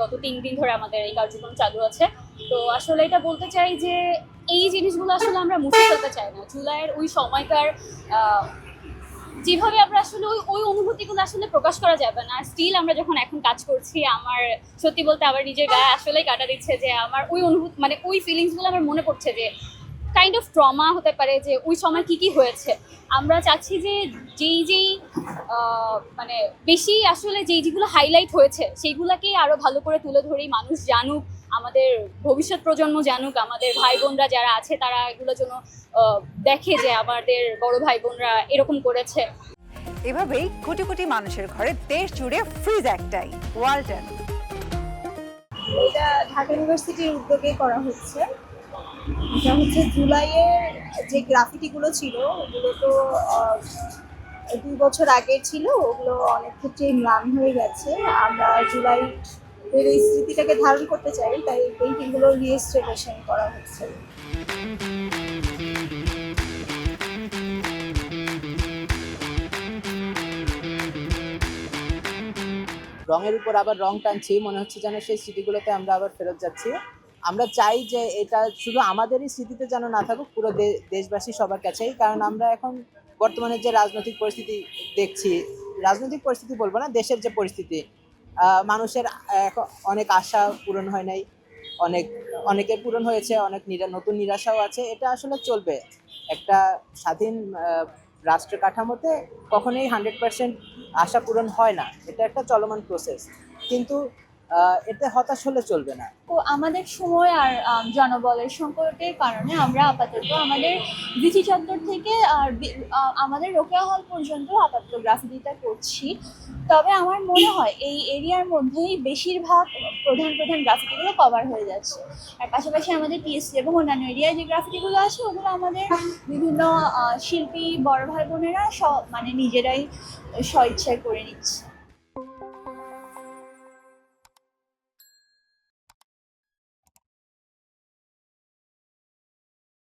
গত 3 দিন ধরে আমাদের এই কার্যক্রম চালু আছে। তো আসলে এটা বলতে চাই যে এই জিনিসগুলো আসলে আমরা মুছে ফেলতে চাই না। জুলাইয়ের ওই সময়কার যেভাবে আমরা আসলে ওই অনুভূতিগুলো আসলে প্রকাশ করা যাবে না। স্টিল আমরা যখন এখন কাজ করছি, আমার সত্যি বলতে আবার নিজের গায়ে আসলেই কাটা দিচ্ছে যে আমার ওই অনুভূতি, মানে ওই ফিলিংসগুলো আমার মনে পড়ছে যে কাইন্ড অফ ট্রমা হতে পারে যে ওই সময় কি হয়েছে। আমরা চাচ্ছি যে যেই মানে বেশি আসলে যেগুলো হাইলাইট হয়েছে সেইগুলোকেই আরো ভালো করে তুলে ধরি, মানুষ জানুক, আমাদের ভবিষ্যৎ প্রজন্ম জানুক, আমাদের ভাই বোনরা যারা আছে তারা এগুলো যেন দেখে যে আমাদের বড় ভাই বোনরা এরকম করেছে। এভাবেই কোটি কোটি মানুষের ঘরে দেশ জুড়ে ফ্রিজ একটাই, ওয়ালটন। এটা ঢাকা ইউনিভার্সিটির উদ্যোগে করা হচ্ছে। এটা হচ্ছে জুলাইয়ের যে গ্রাফিটিগুলো ছিল ওগুলো তো 2 বছর আগের ছিল, ওগুলো অনেক ক্ষেত্রেই ম্লান হয়ে গেছে। আমরা জুলাই এর এই স্মৃতিটাকে ধারণ করতে চাই, তাই এই পেইন্টিংগুলো রিস্টোরেশন করা হচ্ছে। রঙের উপর আবার রং টানছি, মনে হচ্ছে যেন সেই স্মৃতিগুলোতে আমরা আবার ফেরত যাচ্ছি। আমরা চাই যে এটা শুধু আমাদেরই স্মৃতিতে যেন না থাকুক, পুরো দেশবাসী সবার কাছেই। কারণ আমরা এখন বর্তমানে যে রাজনৈতিক পরিস্থিতি দেখছি, রাজনৈতিক পরিস্থিতি বলবো না, দেশের যে পরিস্থিতি, মানুষের অনেক আশা পূরণ হয় নাই, অনেকের পূরণ হয়েছে, অনেক নতুন নিরাশাও আছে। এটা আসলে চলবে। একটা স্বাধীন রাষ্ট্র কাঠামোতে কখনোই 100% আশা পূরণ হয় না, এটা একটা চলমান প্রসেস। কিন্তু এতে হতাশ হলে চলবে না। তো আমাদের সময় আর জনবলের সংকটের কারণে আমরা আপাতত আমাদের বিচি চত্বর থেকে আর আমাদের রোকেয়া হল পর্যন্ত আপাতত গ্রাফিটিটা করছি। তবে আমার মনে হয় এই এরিয়ার মধ্যেই বেশিরভাগ প্রধান গ্রাফিটিগুলো কভার হয়ে যাচ্ছে। আর পাশাপাশি আমাদের পিএসসি এবং অন্যান্য এরিয়ায় যে গ্রাফিটিগুলো আছে ওগুলো আমাদের বিভিন্ন শিল্পী বড় ভাই বোনেরা মানে নিজেরাই স্বইচ্ছায় করে নিচ্ছে।